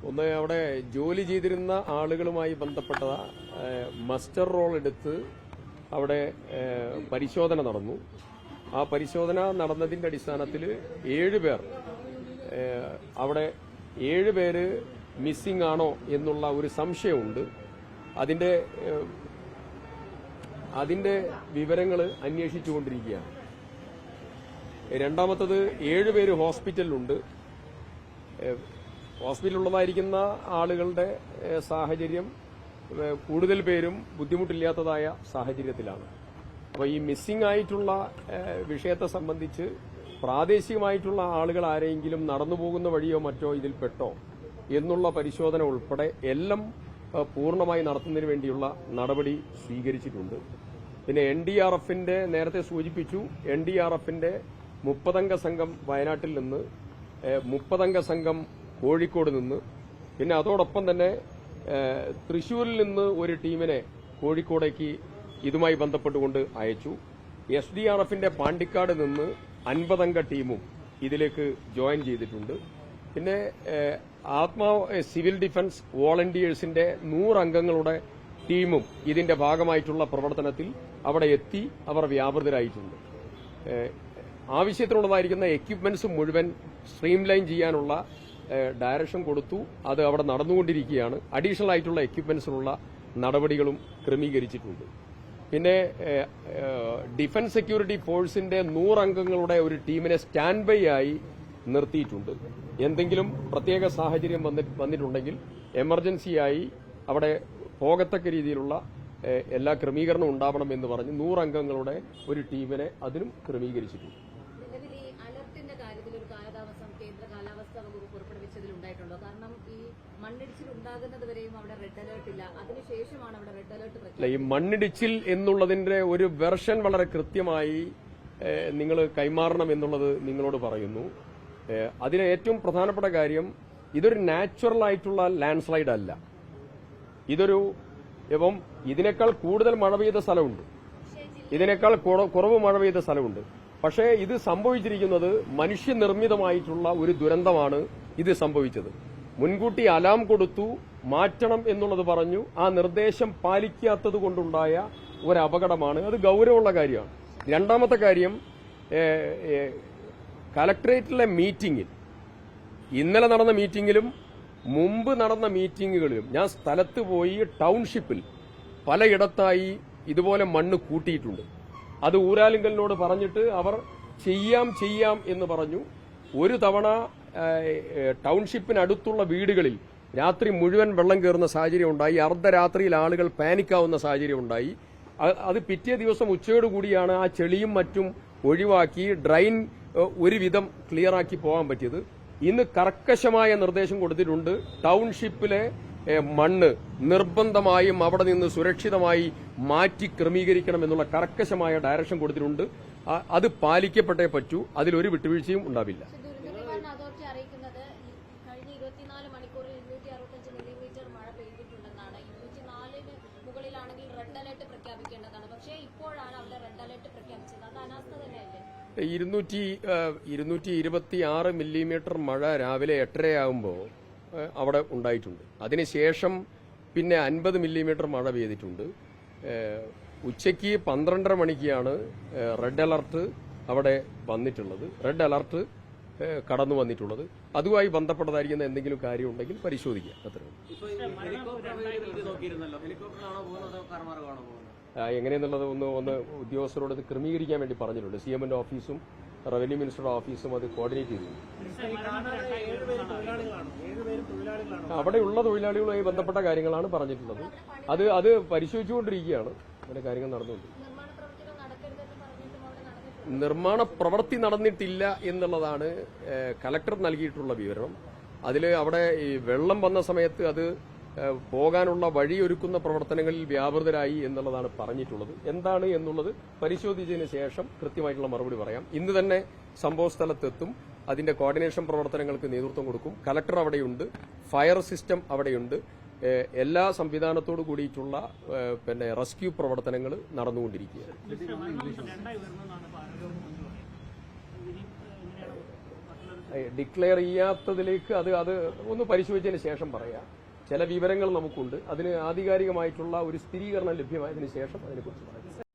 ഒന്ന് അവിടെ ജോലി ചെയ്തിരുന്ന ആളുകളുമായി ബന്ധപ്പെട്ട മസ്റ്റർ റോൾ എടുത്ത് അവിടെ പരിശോധന നടന്നു. ആ പരിശോധന നടന്നതിന്റെ അടിസ്ഥാനത്തിൽ 7 പേർ അവിടെ 7 പേര് മിസ്സിംഗ് ആണോ എന്നുള്ള ഒരു സംശയമുണ്ട്. അതിന്റെ വിവരങ്ങൾ അന്വേഷിച്ചുകൊണ്ടിരിക്കുകയാണ്. രണ്ടാമത്തത് 7 പേര് ഹോസ്പിറ്റലിലുണ്ട്. ഹോസ്പിറ്റലിലുള്ളതായിരിക്കുന്ന ആളുകളുടെ സാഹചര്യം കൂടുതൽ പേരും ബുദ്ധിമുട്ടില്ലാത്തതായ സാഹചര്യത്തിലാണ്. അപ്പോൾ ഈ മിസ്സിംഗ് ആയിട്ടുള്ള വിഷയത്തെ സംബന്ധിച്ച് പ്രാദേശികമായിട്ടുള്ള ആളുകൾ ആരെങ്കിലും നടന്നുപോകുന്ന വഴിയോ മറ്റോ ഇതിൽ പെട്ടോ എന്നുള്ള പരിശോധന ഉൾപ്പെടെ എല്ലാം പൂർണ്ണമായി നടത്തുന്നതിന് വേണ്ടിയുള്ള നടപടി സ്വീകരിച്ചിട്ടുണ്ട്. പിന്നെ NDRFന്റെ നേരത്തെ സൂചിപ്പിച്ചു, NDRFന്റെ 30 അംഗ സംഘം വയനാട്ടിൽ നിന്ന്, 30 അംഗ സംഘം കോഴിക്കോട് നിന്ന്, പിന്നെ അതോടൊപ്പം തന്നെ തൃശൂരിൽ നിന്ന് ഒരു ടീമിനെ കോഴിക്കോടേക്ക് ഇതുമായി ബന്ധപ്പെട്ടുകൊണ്ട് അയച്ചു. SDRFന്റെ പാണ്ടിക്കാട് നിന്ന് 50 അംഗ ടീമും ഇതിലേക്ക് ജോയിൻ ചെയ്തിട്ടുണ്ട്. പിന്നെ സിവിൽ ഡിഫൻസ് വോളണ്ടിയേഴ്സിന്റെ 100 അംഗങ്ങളുടെ ടീമും ഇതിന്റെ ഭാഗമായിട്ടുള്ള പ്രവർത്തനത്തിൽ അവിടെ എത്തി അവർ വ്യാപൃതരായിട്ടുണ്ട്. ആവശ്യത്തിനുള്ളതായിരിക്കുന്ന എക്യുപ്മെന്റ്സ് മുഴുവൻ സ്ട്രീംലൈൻ ചെയ്യാനുള്ള ഡയറക്ഷൻ കൊടുത്തു. അത് അവിടെ നടന്നുകൊണ്ടിരിക്കുകയാണ്. അഡീഷണൽ ആയിട്ടുള്ള എക്യുപ്മെന്റ്സിനുള്ള നടപടികളും ക്രമീകരിച്ചിട്ടുണ്ട്. പിന്നെ ഡിഫൻസ് സെക്യൂരിറ്റി ഫോഴ്സിന്റെ 100 അംഗങ്ങളുടെ ഒരു ടീമിനെ സ്റ്റാൻഡ് ബൈ ആയി നിർത്തിയിട്ടുണ്ട്. എന്തെങ്കിലും പ്രത്യേക സാഹചര്യം വന്നിട്ടുണ്ടെങ്കിൽ എമർജൻസിയായി അവിടെ പോകത്തക്ക രീതിയിലുള്ള എല്ലാ ക്രമീകരണവും ഉണ്ടാവണം എന്ന് പറഞ്ഞ് 100 അംഗങ്ങളുടെ ഒരു ടീമിനെ അതിനും ക്രമീകരിച്ചിട്ടുണ്ട്. അലർട്ടിന്റെ കാര്യത്തിൽ ഒരു കാലതാമസം കേന്ദ്ര കാലാവസ്ഥാ വകുപ്പ് പുറപ്പെടുവിച്ചതിലുണ്ടായിട്ടുണ്ടോ? കാരണം ഈ മണ്ണിടിച്ചിൽ ഉണ്ടാകുന്നത് വരെയും അവിടെ റെഡ് അലർട്ട് ഇല്ല, അതിനുശേഷമാണ് അവിടെ റെഡ് അലർട്ട്. ഈ മണ്ണിടിച്ചിൽ എന്നുള്ളതിന്റെ ഒരു വെർഷൻ വളരെ കൃത്യമായി നിങ്ങൾ കൈമാറണം എന്നുള്ളത് നിങ്ങളോട് പറയുന്നു. അതിന് ഏറ്റവും പ്രധാനപ്പെട്ട കാര്യം, ഇതൊരു നാച്ചുറൽ ആയിട്ടുള്ള ലാൻഡ് സ്ലൈഡ് അല്ല. ഇപ്പം ഇതിനേക്കാൾ കൂടുതൽ മഴ പെയ്ത സ്ഥലമുണ്ട്, ഇതിനേക്കാൾ കുറവ് മഴ പെയ്ത സ്ഥലമുണ്ട്. പക്ഷേ ഇത് സംഭവിച്ചിരിക്കുന്നത് മനുഷ്യനിർമ്മിതമായിട്ടുള്ള ഒരു ദുരന്തമാണ് ഇത് സംഭവിച്ചത്. മുൻകൂട്ടി അലാം കൊടുത്തു മാറ്റണം എന്നുള്ളത് പറഞ്ഞു. ആ നിർദ്ദേശം പാലിക്കാത്തത് കൊണ്ടുണ്ടായ ഒരു അപകടമാണ്. അത് ഗൌരവമുള്ള കാര്യമാണ്. രണ്ടാമത്തെ കാര്യം, കലക്ടറേറ്റിലെ മീറ്റിംഗിൽ, ഇന്നലെ നടന്ന മീറ്റിംഗിലും മുമ്പ് നടന്ന മീറ്റിംഗുകളിലും ഞാൻ സ്ഥലത്ത് പോയി ടൌൺഷിപ്പിൽ പലയിടത്തായി ഇതുപോലെ മണ്ണ് കൂട്ടിയിട്ടുണ്ട്. അത് ഊരാലുങ്കലിനോട് പറഞ്ഞിട്ട് അവർ ചെയ്യാം എന്ന് പറഞ്ഞു. ഒരു തവണ ടൌൺഷിപ്പിനടുത്തുള്ള വീടുകളിൽ രാത്രി മുഴുവൻ വെള്ളം കയറുന്ന സാഹചര്യം ഉണ്ടായി. അർദ്ധരാത്രിയിൽ ആളുകൾ പാനിക്കാവുന്ന സാഹചര്യം ഉണ്ടായി. അത് പിറ്റേ ദിവസം ഉച്ചയോടുകൂടിയാണ് ആ ചെളിയും മറ്റും ഒഴിവാക്കി ഡ്രൈൻ ഒരുവിധം ക്ലിയറാക്കി പോകാൻ പറ്റിയത്. ഇന്ന് കർക്കശമായ നിർദ്ദേശം കൊടുത്തിട്ടുണ്ട്. ടൌൺഷിപ്പിലെ മണ്ണ് നിർബന്ധമായും അവിടെ നിന്ന് സുരക്ഷിതമായി മാറ്റി ക്രമീകരിക്കണം എന്നുള്ള കർക്കശമായ ഡയറക്ഷൻ കൊടുത്തിട്ടുണ്ട്. അത് പാലിക്കപ്പെട്ടേ പറ്റൂ. അതിലൊരു വിട്ടുവീഴ്ചയും ഉണ്ടാവില്ല. പ്രഖ്യാപിക്കേണ്ടതാണ്. 226 മില്ലിമീറ്റർ മഴ രാവിലെ 8:30 അവിടെ ഉണ്ടായിട്ടുണ്ട്. അതിനുശേഷം പിന്നെ 50 മില്ലിമീറ്റർ മഴ പെയ്തിട്ടുണ്ട്. ഉച്ചയ്ക്ക് 12:30 മണിക്കാണ് റെഡ് അലർട്ട് അവിടെ വന്നിട്ടുള്ളത്, റെഡ് അലർട്ട് കടന്നു വന്നിട്ടുള്ളത്. അതുമായി ബന്ധപ്പെട്ടതായിരിക്കുന്ന എന്തെങ്കിലും കാര്യം ഉണ്ടെങ്കിൽ പരിശോധിക്കാം. അത്രയും എങ്ങനെയെന്നുള്ളത് ഒന്ന് ഉദ്യോഗസ്ഥരോട് ഇത് ക്രമീകരിക്കാൻ വേണ്ടി പറഞ്ഞിട്ടുണ്ട്. CMന്റെ ഓഫീസും റവന്യൂ മിനിസ്റ്ററുടെ ഓഫീസും അത് കോർഡിനേറ്റ് ചെയ്തു. അവിടെയുള്ള തൊഴിലാളികളുമായി ബന്ധപ്പെട്ട കാര്യങ്ങളാണ് പറഞ്ഞിട്ടുള്ളത്. അത് പരിശോധിച്ചുകൊണ്ടിരിക്കുകയാണ്. അങ്ങനെ കാര്യങ്ങൾ നടന്നുകൊണ്ട് നിർമ്മാണ പ്രവൃത്തി നടന്നിട്ടില്ല എന്നുള്ളതാണ് കലക്ടർ നൽകിയിട്ടുള്ള വിവരം. അതിൽ അവിടെ ഈ വെള്ളം വന്ന സമയത്ത് അത് പോകാനുള്ള വഴിയൊരുക്കുന്ന പ്രവർത്തനങ്ങളിൽ വ്യാപൃതരായി എന്നുള്ളതാണ് പറഞ്ഞിട്ടുള്ളത്. എന്താണ് എന്നുള്ളത് പരിശോധിച്ചതിന് ശേഷം കൃത്യമായിട്ടുള്ള മറുപടി പറയാം. ഇന്ന് തന്നെ സംഭവസ്ഥലത്തെത്തും. അതിന്റെ കോർഡിനേഷൻ പ്രവർത്തനങ്ങൾക്ക് നേതൃത്വം കൊടുക്കും. കലക്ടർ അവിടെയുണ്ട്, ഫയർ സിസ്റ്റം അവിടെയുണ്ട്. എല്ലാ സംവിധാനത്തോടു കൂടിയിട്ടുള്ള റെസ്ക്യൂ പ്രവർത്തനങ്ങൾ നടന്നുകൊണ്ടിരിക്കുകയാണ്. ഡിക്ലെയർ ചെയ്യാത്തതിലേക്ക് അത് ഒന്ന് പരിശോധിച്ചതിന് ശേഷം പറയാം. ചില വിവരങ്ങൾ നമുക്കുണ്ട്. അതിന് ആധികാരികമായിട്ടുള്ള ഒരു സ്ഥിരീകരണം ലഭ്യമായതിനു ശേഷം അതിനെക്കുറിച്ച് പറയാം.